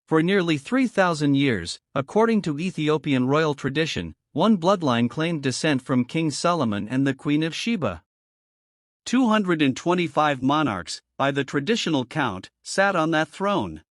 For nearly 3,000 years, according to Ethiopian royal tradition, one bloodline claimed descent from King Solomon and the Queen of Sheba. 225 monarchs, by the traditional count, sat on that throne.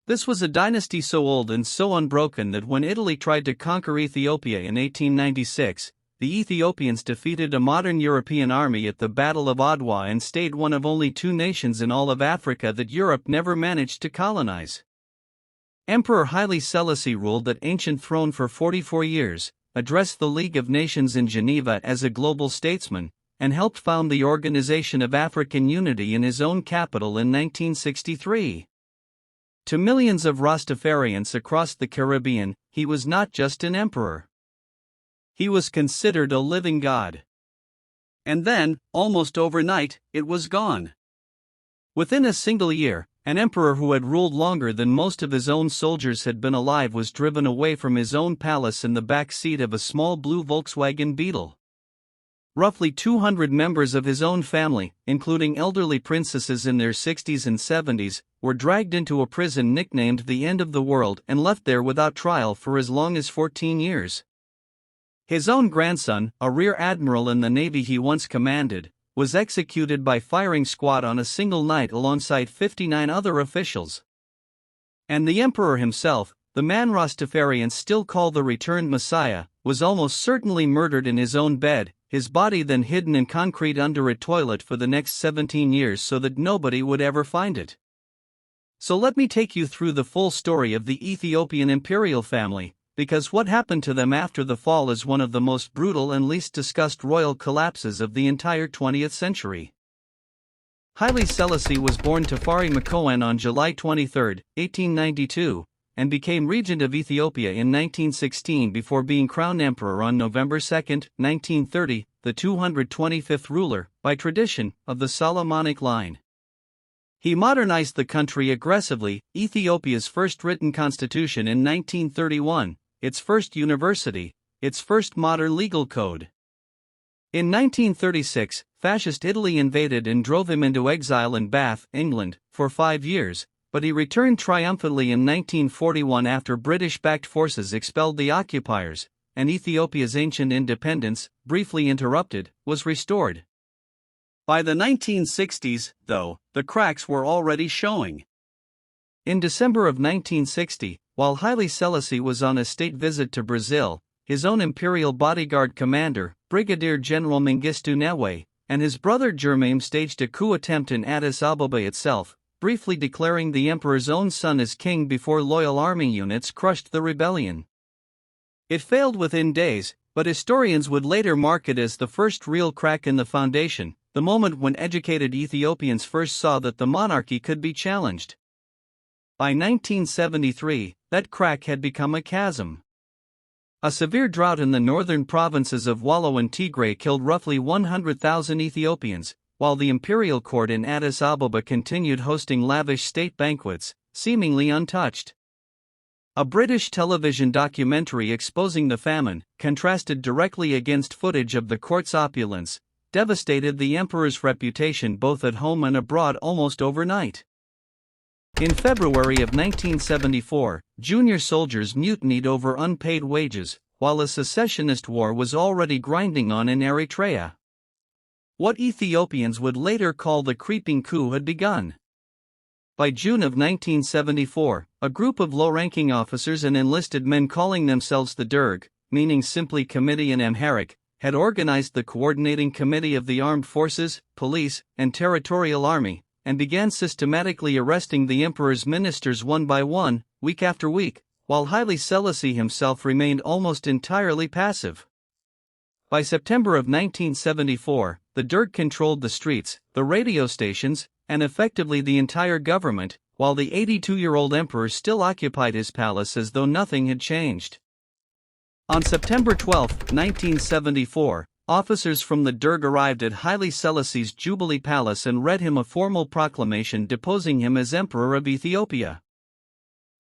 This was a dynasty so old and so unbroken that when Italy tried to conquer Ethiopia in 1896, the Ethiopians defeated a modern European army at the Battle of Adwa and stayed one of only two nations in all of Africa that Europe never managed to colonize. Emperor Haile Selassie ruled that ancient throne for 44 years, addressed the League of Nations in Geneva as a global statesman, and helped found the Organization of African Unity in his own capital in 1963. To millions of Rastafarians across the Caribbean, he was not just an emperor. He was considered a living god. And then, almost overnight, it was gone. Within a single year, an emperor who had ruled longer than most of his own soldiers had been alive was driven away from his own palace in the back seat of a small blue Volkswagen Beetle. Roughly 200 members of his own family, including elderly princesses in their 60s and 70s, were dragged into a prison nicknamed the End of the World and left there without trial for as long as 14 years. His own grandson, a rear admiral in the navy he once commanded, was executed by firing squad on a single night alongside 59 other officials. And the emperor himself, the man Rastafarians still call the returned Messiah, was almost certainly murdered in his own bed, his body then hidden in concrete under a toilet for the next 17 years so that nobody would ever find it. So let me take you through the full story of the Ethiopian imperial family, because what happened to them after the fall is one of the most brutal and least discussed royal collapses of the entire 20th century. Haile Selassie was born to Fari Makonnen on July 23, 1892, and became regent of Ethiopia in 1916 before being crowned emperor on November 2, 1930, the 225th ruler, by tradition, of the Solomonic line. He modernized the country aggressively, Ethiopia's first written constitution in 1931, its first university, its first modern legal code. In 1936, Fascist Italy invaded and drove him into exile in Bath, England, for 5 years, but he returned triumphantly in 1941 after British-backed forces expelled the occupiers, and Ethiopia's ancient independence, briefly interrupted, was restored. By the 1960s, though, the cracks were already showing. In December of 1960, while Haile Selassie was on a state visit to Brazil, his own imperial bodyguard commander, Brigadier General Mengistu Newe, and his brother Germain staged a coup attempt in Addis Ababa itself, briefly declaring the emperor's own son as king before loyal army units crushed the rebellion. It failed within days, but historians would later mark it as the first real crack in the foundation, the moment when educated Ethiopians first saw that the monarchy could be challenged. By 1973, that crack had become a chasm. A severe drought in the northern provinces of Wallo and Tigray killed roughly 100,000 Ethiopians, while the imperial court in Addis Ababa continued hosting lavish state banquets, seemingly untouched. A British television documentary exposing the famine, contrasted directly against footage of the court's opulence, devastated the emperor's reputation both at home and abroad almost overnight. In February of 1974, junior soldiers mutinied over unpaid wages, while a secessionist war was already grinding on in Eritrea. What Ethiopians would later call the creeping coup had begun. By June of 1974, a group of low-ranking officers and enlisted men calling themselves the Derg, meaning simply Committee in Amharic, had organized the Coordinating Committee of the Armed Forces, Police, and Territorial Army, and began systematically arresting the emperor's ministers one by one, week after week, while Haile Selassie himself remained almost entirely passive. By September of 1974, the Derg controlled the streets, the radio stations, and effectively the entire government, while the 82-year-old emperor still occupied his palace as though nothing had changed. On September 12, 1974, officers from the Derg arrived at Haile Selassie's Jubilee Palace and read him a formal proclamation deposing him as Emperor of Ethiopia.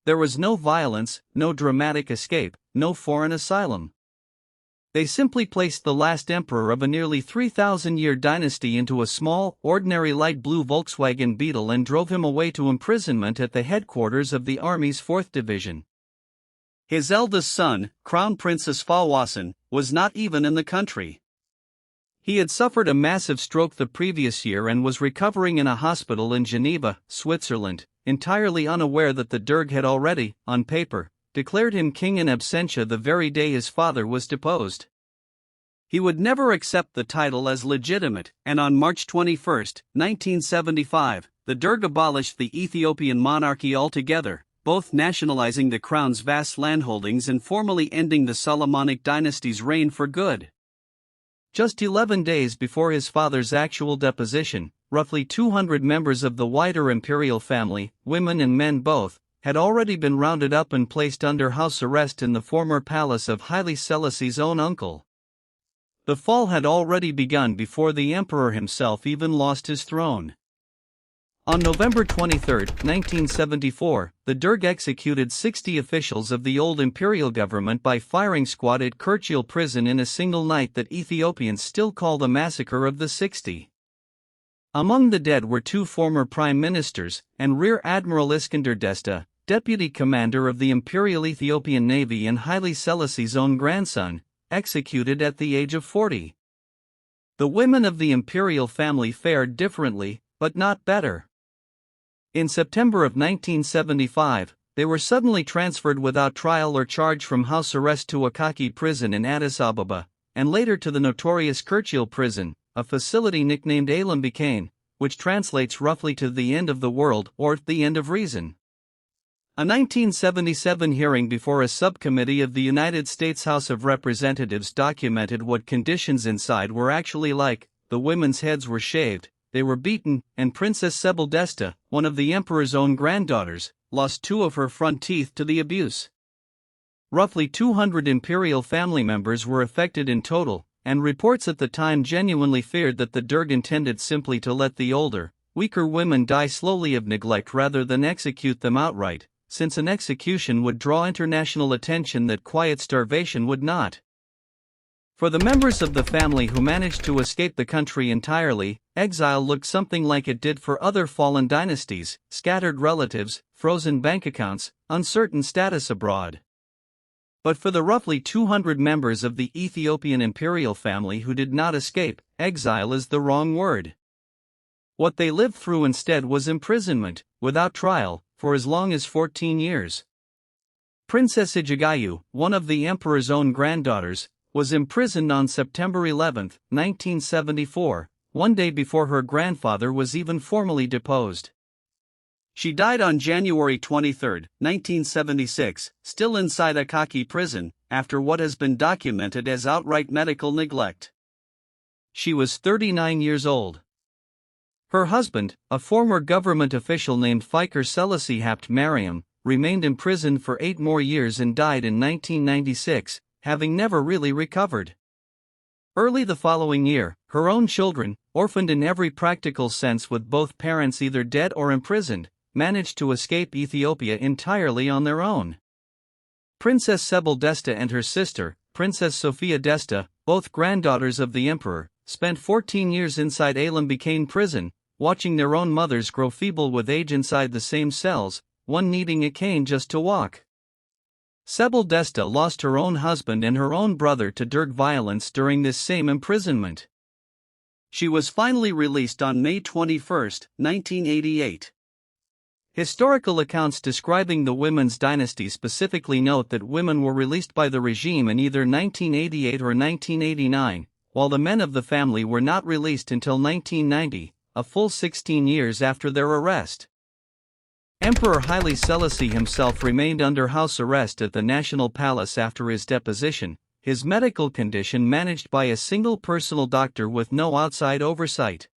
There was no violence, no dramatic escape, no foreign asylum. They simply placed the last emperor of a nearly 3,000-year dynasty into a small, ordinary light blue Volkswagen Beetle and drove him away to imprisonment at the headquarters of the army's 4th Division. His eldest son, Crown Prince Asfawasan, was not even in the country. He had suffered a massive stroke the previous year and was recovering in a hospital in Geneva, Switzerland, entirely unaware that the Derg had already, on paper, declared him king in absentia the very day his father was deposed. He would never accept the title as legitimate, and on March 21, 1975, the Derg abolished the Ethiopian monarchy altogether, both nationalizing the crown's vast landholdings and formally ending the Solomonic dynasty's reign for good. Just 11 days before his father's actual deposition, roughly 200 members of the wider imperial family, women and men both, had already been rounded up and placed under house arrest in the former palace of Haile Selassie's own uncle. The fall had already begun before the emperor himself even lost his throne. On November 23, 1974, the Derg executed 60 officials of the old imperial government by firing squad at Kirchil prison in a single night that Ethiopians still call the Massacre of the 60. Among the dead were 2 former prime ministers, and Rear Admiral Iskander Desta, deputy commander of the Imperial Ethiopian Navy and Haile Selassie's own grandson, executed at the age of 40. The women of the imperial family fared differently, but not better. In September of 1975, they were suddenly transferred without trial or charge from house arrest to Akaki prison in Addis Ababa, and later to the notorious Kirchil prison, a facility nicknamed Alambikane, which translates roughly to the end of the world or the end of reason. A 1977 hearing before a subcommittee of the United States House of Representatives documented what conditions inside were actually like. The women's heads were shaved, they were beaten, and Princess Sebeldesta, one of the emperor's own granddaughters, lost 2 of her front teeth to the abuse. Roughly 200 imperial family members were affected in total, and reports at the time genuinely feared that the Derg intended simply to let the older, weaker women die slowly of neglect rather than execute them outright, since an execution would draw international attention that quiet starvation would not. For the members of the family who managed to escape the country entirely, exile looked something like it did for other fallen dynasties: scattered relatives, frozen bank accounts, uncertain status abroad. But for the roughly 200 members of the Ethiopian imperial family who did not escape, exile is the wrong word. What they lived through instead was imprisonment, without trial, for as long as 14 years. Princess Ijegayu, one of the emperor's own granddaughters, was imprisoned on September 11, 1974, one day before her grandfather was even formally deposed. She died on January 23, 1976, still inside Akaki prison, after what has been documented as outright medical neglect. She was 39 years old. Her husband, a former government official named Fikir Selassie Hapt Mariam, remained imprisoned for 8 more years and died in 1996, having never really recovered. Early the following year, her own children, orphaned in every practical sense with both parents either dead or imprisoned, managed to escape Ethiopia entirely on their own. Princess Sebeldesta and her sister, Princess Sophia Desta, both granddaughters of the emperor, spent 14 years inside Alambikane prison, watching their own mothers grow feeble with age inside the same cells, one needing a cane just to walk. Sebeldesta lost her own husband and her own brother to Derg violence during this same imprisonment. She was finally released on May 21, 1988. Historical accounts describing the women's dynasty specifically note that women were released by the regime in either 1988 or 1989, while the men of the family were not released until 1990, a full 16 years after their arrest. Emperor Haile Selassie himself remained under house arrest at the National Palace after his deposition, his medical condition managed by a single personal doctor with no outside oversight.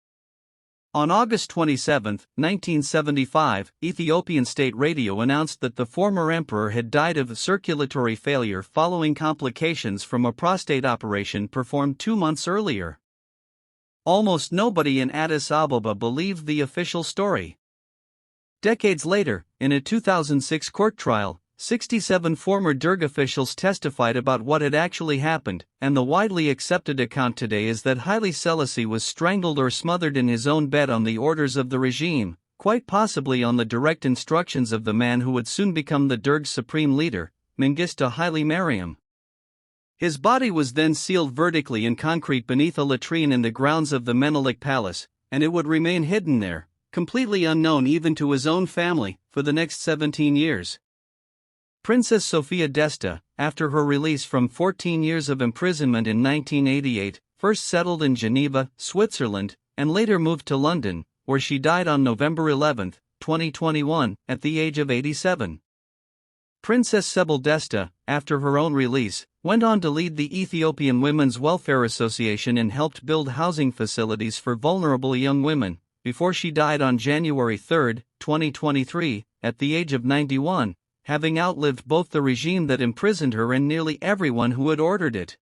On August 27, 1975, Ethiopian state radio announced that the former emperor had died of circulatory failure following complications from a prostate operation performed 2 months earlier. Almost nobody in Addis Ababa believed the official story. Decades later, in a 2006 court trial, 67 former Derg officials testified about what had actually happened, and the widely accepted account today is that Haile Selassie was strangled or smothered in his own bed on the orders of the regime, quite possibly on the direct instructions of the man who would soon become the Derg's supreme leader, Mengistu Haile Mariam. His body was then sealed vertically in concrete beneath a latrine in the grounds of the Menelik Palace, and it would remain hidden there, completely unknown even to his own family, for the next 17 years. Princess Sophia Desta, after her release from 14 years of imprisonment in 1988, first settled in Geneva, Switzerland, and later moved to London, where she died on November 11, 2021, at the age of 87. Princess Sebel Desta, after her own release, went on to lead the Ethiopian Women's Welfare Association and helped build housing facilities for vulnerable young women, before she died on January 3, 2023, at the age of 91, having outlived both the regime that imprisoned her and nearly everyone who had ordered it.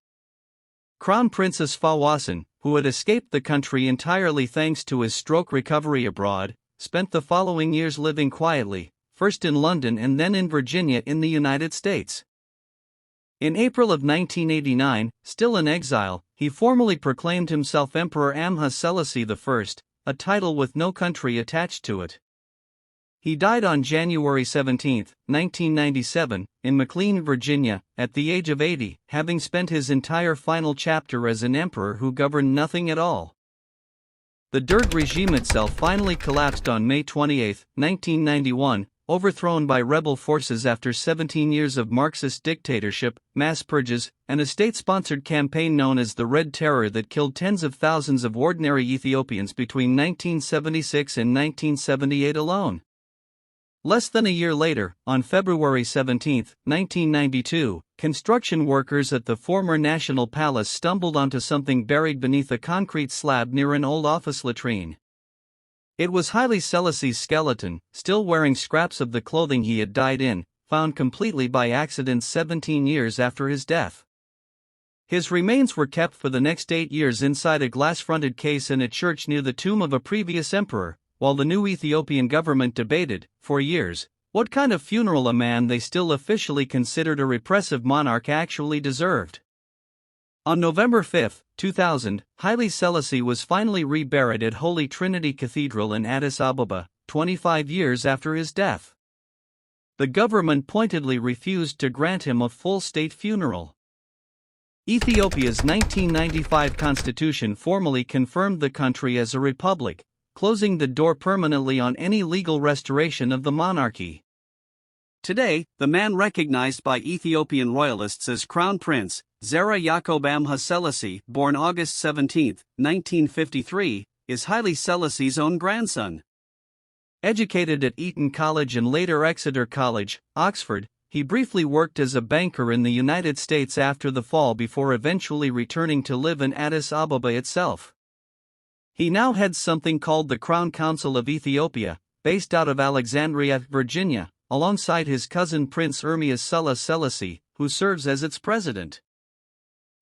Crown Princess Fawasan, who had escaped the country entirely thanks to his stroke recovery abroad, spent the following years living quietly, first in London and then in Virginia in the United States. In April of 1989, still in exile, he formally proclaimed himself Emperor Amha Selassie I, a title with no country attached to it. He died on January 17, 1997, in McLean, Virginia, at the age of 80, having spent his entire final chapter as an emperor who governed nothing at all. The Derg regime itself finally collapsed on May 28, 1991, overthrown by rebel forces after 17 years of Marxist dictatorship, mass purges, and a state-sponsored campaign known as the Red Terror that killed tens of thousands of ordinary Ethiopians between 1976 and 1978 alone. Less than a year later, on February 17, 1992, construction workers at the former National Palace stumbled onto something buried beneath a concrete slab near an old office latrine. It was Haile Selassie's skeleton, still wearing scraps of the clothing he had died in, found completely by accident 17 years after his death. His remains were kept for the next 8 years inside a glass-fronted case in a church near the tomb of a previous emperor, while the new Ethiopian government debated, for years, what kind of funeral a man they still officially considered a repressive monarch actually deserved. On November 5, 2000, Haile Selassie was finally reburied at Holy Trinity Cathedral in Addis Ababa, 25 years after his death. The government pointedly refused to grant him a full state funeral. Ethiopia's 1995 constitution formally confirmed the country as a republic, closing the door permanently on any legal restoration of the monarchy. Today, the man recognized by Ethiopian royalists as Crown Prince, Zera Yacob Amha Selassie, born August 17, 1953, is Haile Selassie's own grandson. Educated at Eton College and later Exeter College, Oxford, he briefly worked as a banker in the United States after the fall before eventually returning to live in Addis Ababa itself. He now heads something called the Crown Council of Ethiopia, based out of Alexandria, Virginia, alongside his cousin Prince Ermias Sulla Selassie, who serves as its president.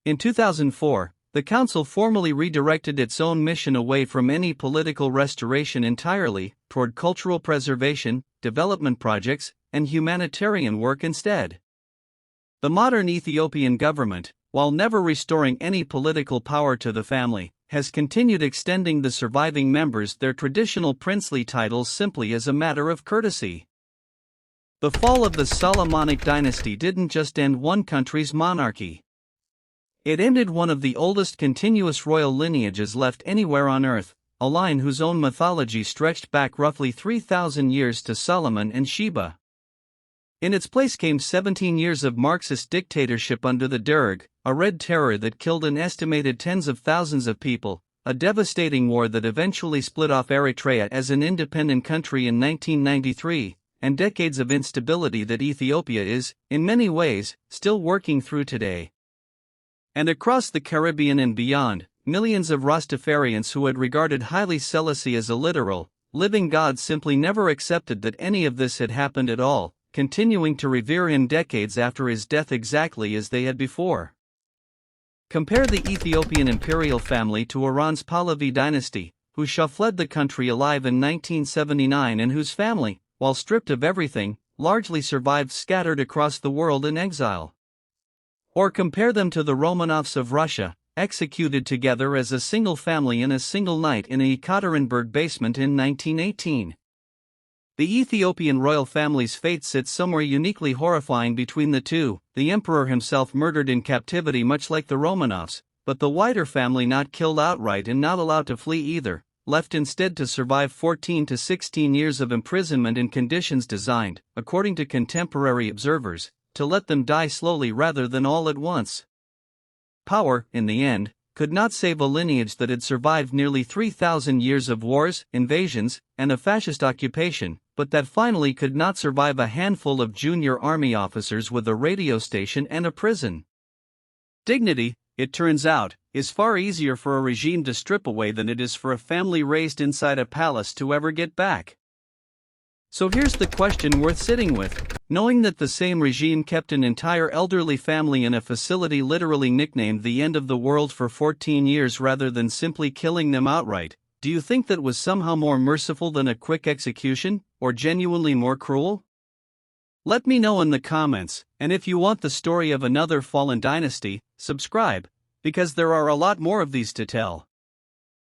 In 2004, the council formally redirected its own mission away from any political restoration entirely, toward cultural preservation, development projects, and humanitarian work instead. The modern Ethiopian government, while never restoring any political power to the family, has continued extending the surviving members their traditional princely titles simply as a matter of courtesy. The fall of the Solomonic dynasty didn't just end one country's monarchy. It ended one of the oldest continuous royal lineages left anywhere on earth, a line whose own mythology stretched back roughly 3,000 years to Solomon and Sheba. In its place came 17 years of Marxist dictatorship under the Derg, a red terror that killed an estimated tens of thousands of people, a devastating war that eventually split off Eritrea as an independent country in 1993, and decades of instability that Ethiopia is, in many ways, still working through today. And across the Caribbean and beyond, millions of Rastafarians who had regarded Haile Selassie as a literal, living god simply never accepted that any of this had happened at all, continuing to revere him decades after his death exactly as they had before. Compare the Ethiopian imperial family to Iran's Pahlavi dynasty, whose Shah fled the country alive in 1979 and whose family, while stripped of everything, largely survived scattered across the world in exile. Or compare them to the Romanovs of Russia, executed together as a single family in a single night in a Yekaterinburg basement in 1918. The Ethiopian royal family's fate sits somewhere uniquely horrifying between the two, the emperor himself murdered in captivity much like the Romanovs, but the wider family not killed outright and not allowed to flee either, left instead to survive 14 to 16 years of imprisonment in conditions designed, according to contemporary observers, to let them die slowly rather than all at once. Power, in the end, could not save a lineage that had survived nearly 3,000 years of wars, invasions, and a fascist occupation, but that finally could not survive a handful of junior army officers with a radio station and a prison. Dignity, it turns out, is far easier for a regime to strip away than it is for a family raised inside a palace to ever get back. So here's the question worth sitting with. Knowing that the same regime kept an entire elderly family in a facility literally nicknamed the end of the world for 14 years rather than simply killing them outright, do you think that was somehow more merciful than a quick execution, or genuinely more cruel? Let me know in the comments, and if you want the story of another fallen dynasty, subscribe, because there are a lot more of these to tell.